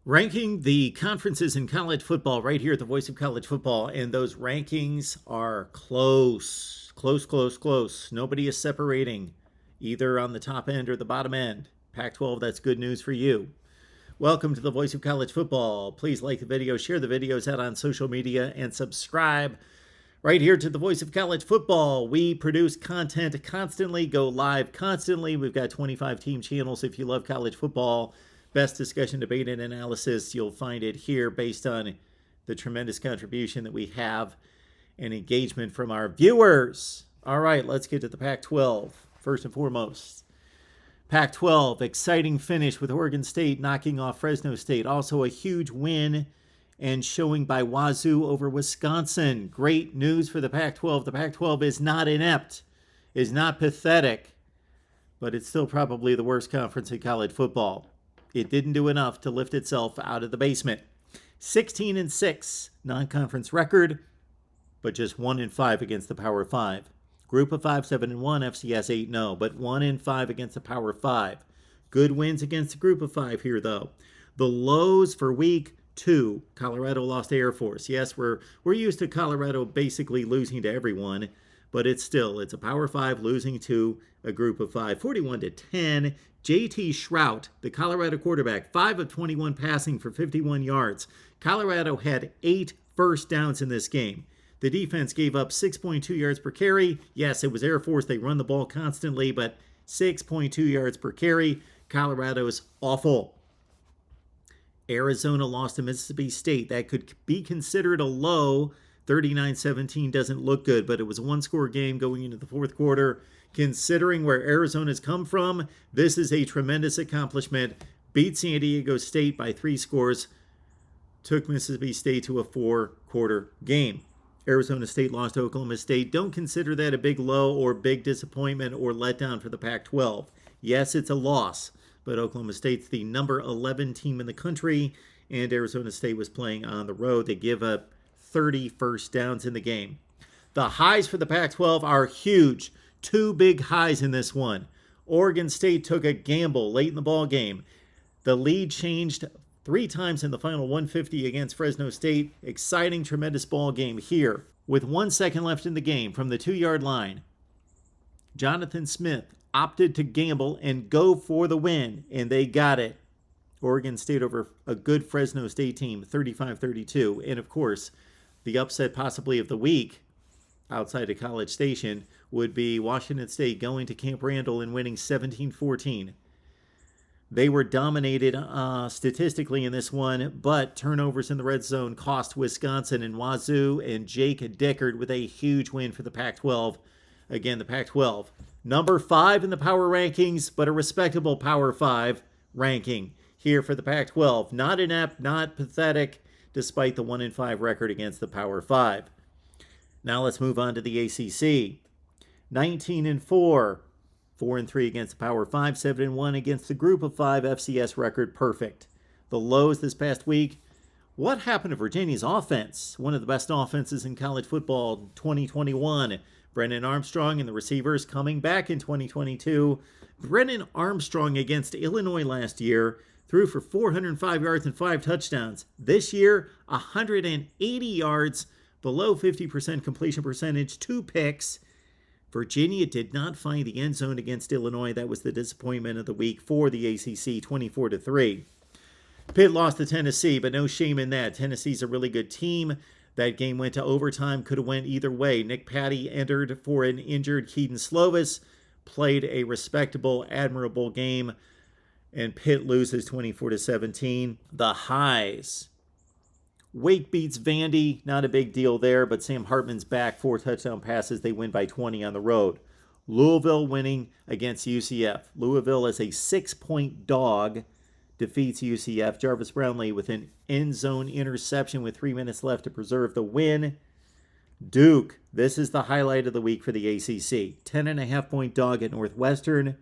Ranking the conferences in college football right here at the Voice of College Football, and those rankings are close. Close, close, close. Nobody is separating either on the top end or the bottom end. Pac-12, that's good news for you. Welcome to the Voice of College Football. Please like the video, share the videos out on social media, and subscribe right here to the Voice of College Football. We produce content constantly, go live constantly. We've got 25 team channels if you love college football. Best discussion, debate, and analysis. You'll find it here based on the tremendous contribution that we have and engagement from our viewers. All right, let's get to the Pac-12. First and foremost, Pac-12, exciting finish with Oregon State knocking off Fresno State. Also a huge win and showing by Wazoo over Wisconsin. Great news for the Pac-12. The Pac-12 is not inept, is not pathetic, but it's still probably the worst conference in college football. It didn't do enough to lift itself out of the basement. 16-6 non-conference record, but just 1-5 against the Power 5. Group of 5, 7-1, FCS 8-0, but 1-5 against the Power 5. Good wins against the Group of 5 here, though. The lows for week 2, Colorado lost to Air Force. Yes, we're used to Colorado basically losing to everyone, but it's a Power 5 losing to a Group of 5, 41-10. J.T. Shrout, the Colorado quarterback, 5 of 21 passing for 51 yards. Colorado had 8 first downs in this game. The defense gave up 6.2 yards per carry. Yes, it was Air Force. They run the ball constantly, but 6.2 yards per carry. Colorado's awful. Arizona lost to Mississippi State. That could be considered a low. 39-17 doesn't look good, but it was a one-score game going into the fourth quarter. Considering where Arizona's come from, this is a tremendous accomplishment. Beat San Diego State by 3 scores. Took Mississippi State to a 4-quarter game. Arizona State lost to Oklahoma State. Don't consider that a big low or big disappointment or letdown for the Pac-12. Yes, it's a loss, but Oklahoma State's the number 11 team in the country, and Arizona State was playing on the road. They give up 30 first downs in the game. The highs for the Pac-12 are huge. 2 big highs in this one. Oregon State took a gamble late in the ball game. The lead changed 3 times in the final 150 against Fresno State. Exciting, tremendous ball game here. With 1 second left in the game from the 2-yard line, Jonathan Smith opted to gamble and go for the win, and they got it. Oregon State over a good Fresno State team, 35-32. And of course, the upset possibly of the week outside of College Station would be Washington State going to Camp Randall and winning 17-14. They were dominated statistically in this one, but turnovers in the red zone cost Wisconsin and Wazoo, and Jake Dickert with a huge win for the Pac-12. Again, the Pac-12, number 5 in the power rankings, but a respectable Power 5 ranking here for the Pac-12. Not inept, not pathetic, despite the 1-5 record against the Power 5. Now let's move on to the ACC. 19-4, 4-3 against the Power 5, 7-1 against the Group of 5 FCS record, perfect. The lows this past week. What happened to Virginia's offense? One of the best offenses in college football 2021. Brennan Armstrong and the receivers coming back in 2022. Brennan Armstrong against Illinois last year threw for 405 yards and 5 touchdowns. This year, 180 yards, below 50% completion percentage, 2 picks. Virginia did not find the end zone against Illinois. That was the disappointment of the week for the ACC, 24-3. Pitt lost to Tennessee, but no shame in that. Tennessee's a really good team. That game went to overtime, could have went either way. Nick Patty entered for an injured Keaton Slovis, played a respectable, admirable game, and Pitt loses 24-17. The highs. Wake beats Vandy, not a big deal there, but Sam Hartman's back, 4 touchdown passes. They win by 20 on the road. Louisville winning against UCF. Louisville is a 6-point dog, defeats UCF. Jarvis Brownlee with an end zone interception with 3 minutes left to preserve the win. Duke, this is the highlight of the week for the ACC. 10.5-point dog at Northwestern.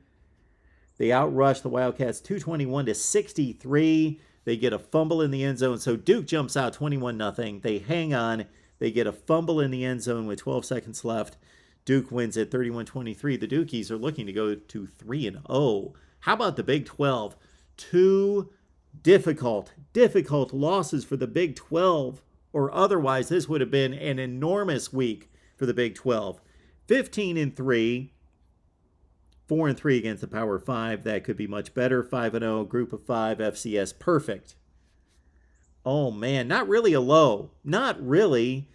They outrushed the Wildcats 221-63. They get a fumble in the end zone, so Duke jumps out 21-0. They hang on. They get a fumble in the end zone with 12 seconds left. Duke wins at 31-23. The Dukies are looking to go to 3-0. How about the Big 12? 2 difficult losses for the Big 12, or otherwise this would have been an enormous week for the Big 12. 15-3, 4-3 against the Power 5. That could be much better. 5-0, Group of 5, FCS, perfect. Oh man, not really a low. Not really.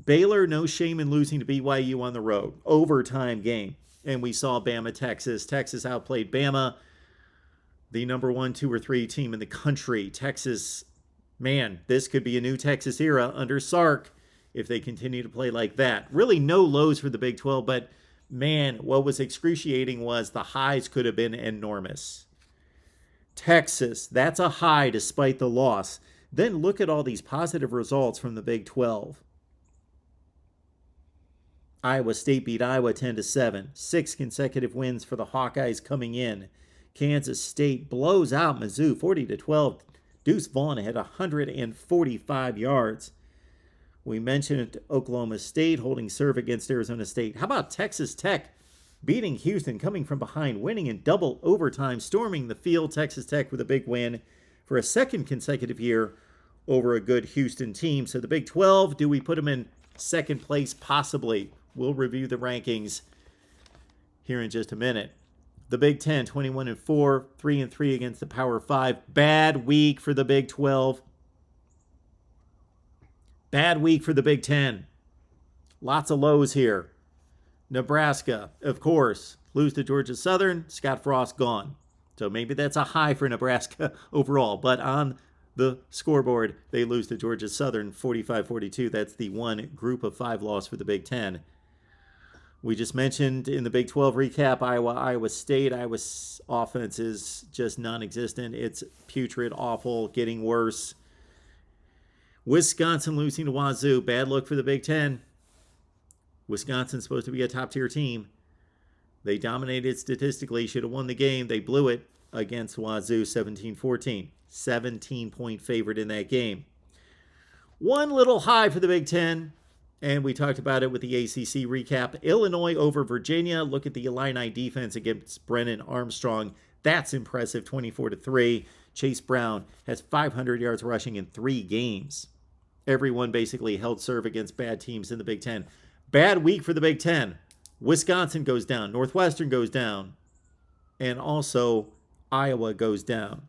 Baylor, no shame in losing to BYU on the road. Overtime game. And we saw Bama, Texas. Texas outplayed Bama, the number 1, 2, or 3 team in the country. Texas, man, this could be a new Texas era under Sark if they continue to play like that. Really no lows for the Big 12, but man, what was excruciating was the highs could have been enormous. Texas, that's a high despite the loss. Then look at all these positive results from the Big 12. Iowa State beat Iowa 10-7. 6 consecutive wins for the Hawkeyes coming in. Kansas State blows out Mizzou 40-12. Deuce Vaughn had 145 yards. We mentioned Oklahoma State holding serve against Arizona State. How about Texas Tech beating Houston, coming from behind, winning in double overtime, storming the field? Texas Tech with a big win for a second consecutive year over a good Houston team. So the Big 12, do we put them in second place? Possibly. We'll review the rankings here in just a minute. The Big 10, 21-4, 3-3 against the Power 5. Bad week for the Big 12. Bad week for the Big 10. Lots of lows here. Nebraska, of course, lose to Georgia Southern. Scott Frost gone. So maybe that's a high for Nebraska overall. But on the scoreboard, they lose to Georgia Southern 45-42. That's the one Group of 5 loss for the Big 10. We just mentioned in the Big 12 recap, Iowa State. Iowa's offense is just non-existent. It's putrid, awful, getting worse. Wisconsin losing to Wazoo. Bad look for the Big 10. Wisconsin's supposed to be a top-tier team. They dominated statistically, should have won the game. They blew it against Wazoo 17-14. 17-point favorite in that game. One little high for the Big 10. And we talked about it with the ACC recap. Illinois over Virginia. Look at the Illini defense against Brennan Armstrong. That's impressive, 24-3. Chase Brown has 500 yards rushing in 3 games. Everyone basically held serve against bad teams in the Big 10. Bad week for the Big 10. Wisconsin goes down. Northwestern goes down. And also Iowa goes down.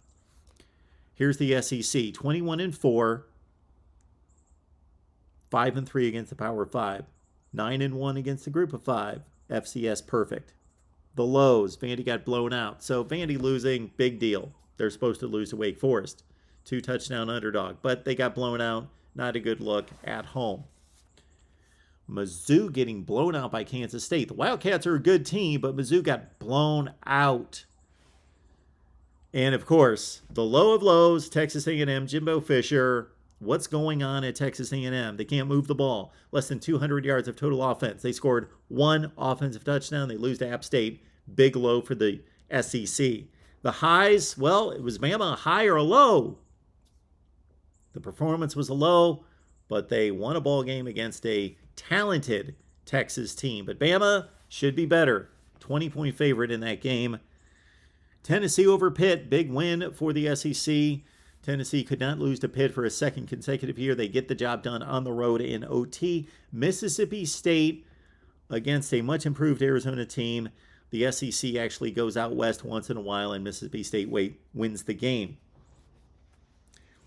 Here's the SEC, 21-4. 5-3 against the Power 5. 9-1 against the Group of 5. FCS perfect. The lows, Vandy got blown out. So Vandy losing, big deal. They're supposed to lose to Wake Forest. 2-touchdown underdog. But they got blown out. Not a good look at home. Mizzou getting blown out by Kansas State. The Wildcats are a good team, but Mizzou got blown out. And of course, the low of lows, Texas A&M, Jimbo Fisher. What's going on at Texas A&M? They can't move the ball. Less than 200 yards of total offense. They scored 1 offensive touchdown. They lose to App State. Big low for the SEC. The highs, well, it was Bama a high or a low. The performance was a low, but they won a ball game against a talented Texas team. But Bama should be better. 20-point favorite in that game. Tennessee over Pitt. Big win for the SEC. Tennessee could not lose to Pitt for a second consecutive year. They get the job done on the road in OT. Mississippi State against a much improved Arizona team. The SEC actually goes out west once in a while, and Mississippi State wins the game.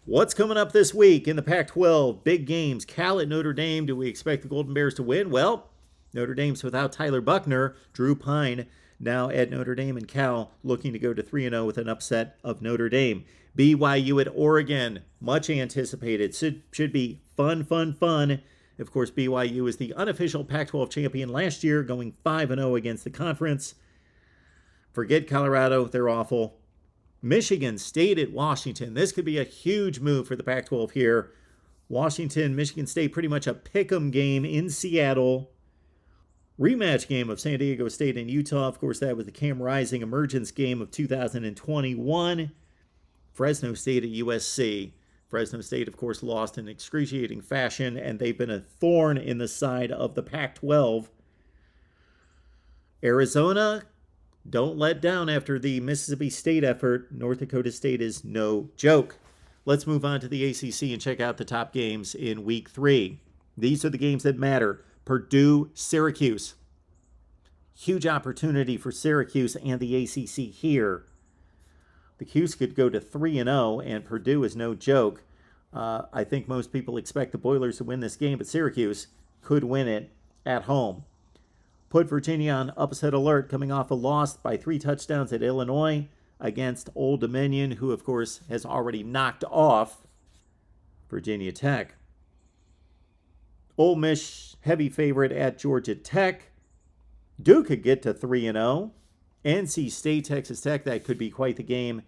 What's coming up this week in the Pac-12? Big games. Cal at Notre Dame. Do we expect the Golden Bears to win? Well, Notre Dame's without Tyler Buckner. Drew Pine now at Notre Dame, and Cal looking to go to 3-0 with an upset of Notre Dame. BYU at Oregon, much anticipated. Should be fun. Of course, BYU is the unofficial Pac-12 champion last year, going 5-0 against the conference. Forget Colorado, they're awful. Michigan State at Washington. This could be a huge move for the Pac-12 here. Washington, Michigan State, pretty much a pick'em game in Seattle. Rematch game of San Diego State and Utah. Of course, that was the Cam Rising emergence game of 2021. Fresno State at USC. Fresno State, of course, lost in excruciating fashion, and they've been a thorn in the side of the Pac-12. Arizona Don't let down after the Mississippi State effort. North Dakota State is no joke. Let's move on to the ACC and check out the top games in week 3. These are the games that matter. Purdue, Syracuse. Huge opportunity for Syracuse and the ACC here. The Cuse could go to 3-0, and Purdue is no joke. I think most people expect the Boilers to win this game, but Syracuse could win it at home. Put Virginia on upset alert, coming off a loss by 3 touchdowns at Illinois against Old Dominion, who, of course, has already knocked off Virginia Tech. Ole Miss, heavy favorite at Georgia Tech. Duke could get to 3-0. NC State, Texas Tech, that could be quite the game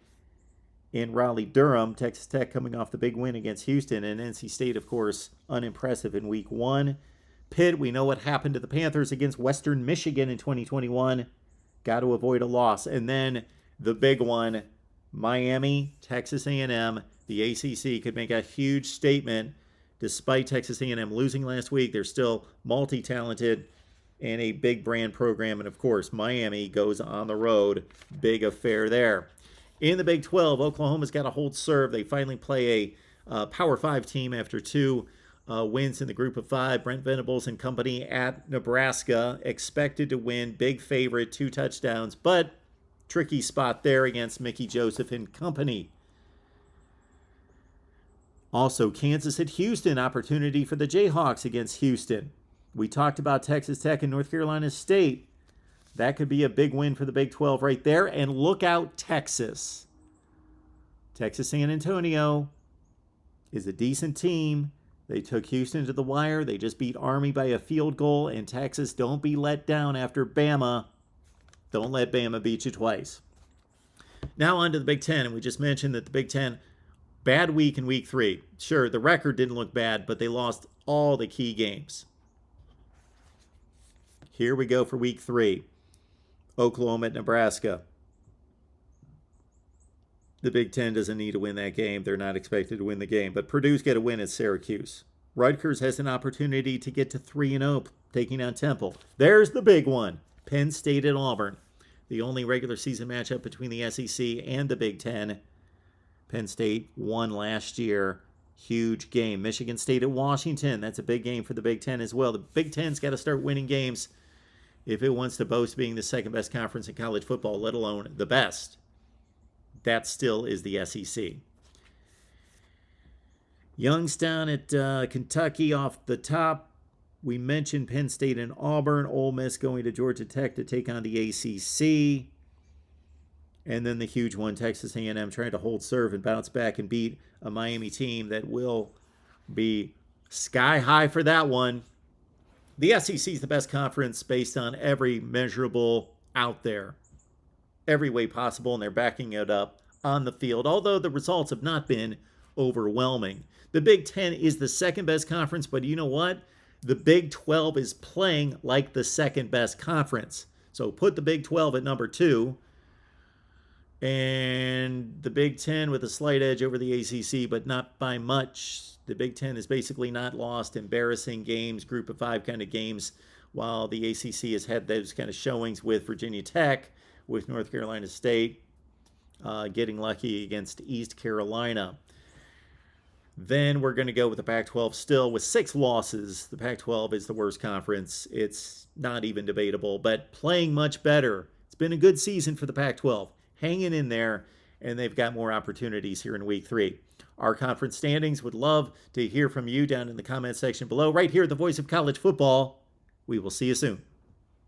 in Raleigh-Durham. Texas Tech coming off the big win against Houston, and NC State, of course, unimpressive in week 1. Pitt, we know what happened to the Panthers against Western Michigan in 2021. Got to avoid a loss. And then the big one, Miami, Texas A&M. The ACC could make a huge statement. Despite Texas A&M losing last week, they're still multi-talented and a big brand program. And, of course, Miami goes on the road. Big affair there. In the Big 12, Oklahoma's got to hold serve. They finally play a Power 5 team after 2 wins in the group of 5. Brent Venables and company at Nebraska, expected to win, big favorite, 2 touchdowns, but tricky spot there against Mickey Joseph and company. Also, Kansas at Houston, opportunity for the Jayhawks against Houston. We talked about Texas Tech and North Carolina State. That could be a big win for the Big 12 right there. And look out, Texas. Texas San Antonio is a decent team. They took Houston to the wire. They just beat Army by a field goal. And Texas, don't be let down after Bama. Don't let Bama beat you twice. Now on to the Big Ten. And we just mentioned that the Big Ten, bad week in week 3. Sure, the record didn't look bad, but they lost all the key games. Here we go for week 3. Oklahoma at Nebraska. The Big Ten doesn't need to win that game. They're not expected to win the game. But Purdue's got to win at Syracuse. Rutgers has an opportunity to get to 3-0, taking on Temple. There's the big one. Penn State at Auburn. The only regular season matchup between the SEC and the Big Ten. Penn State won last year. Huge game. Michigan State at Washington. That's a big game for the Big Ten as well. The Big Ten's got to start winning games if it wants to boast being the second best conference in college football, let alone the best. That still is the SEC. Youngstown at Kentucky off the top. We mentioned Penn State and Auburn. Ole Miss going to Georgia Tech to take on the ACC. And then the huge one, Texas A&M trying to hold serve and bounce back and beat a Miami team that will be sky high for that one. The SEC is the best conference based on every measurable out there. Every way possible, and they're backing it up on the field, although the results have not been overwhelming. The Big Ten is the second best conference, but you know what? The Big 12 is playing like the second best conference. So put the Big 12 at number 2, and the Big Ten with a slight edge over the ACC, but not by much. The Big Ten is basically not lost embarrassing games, group of 5 kind of games, while the ACC has had those kind of showings with Virginia Tech, with North Carolina State, getting lucky against East Carolina. Then we're going to go with the Pac-12 still with 6 losses. The Pac-12 is the worst conference. It's not even debatable, but playing much better. It's been a good season for the Pac-12. Hanging in there, and they've got more opportunities here in week 3. Our conference standings, would love to hear from you down in the comment section below. Right here at the Voice of College Football. We will see you soon.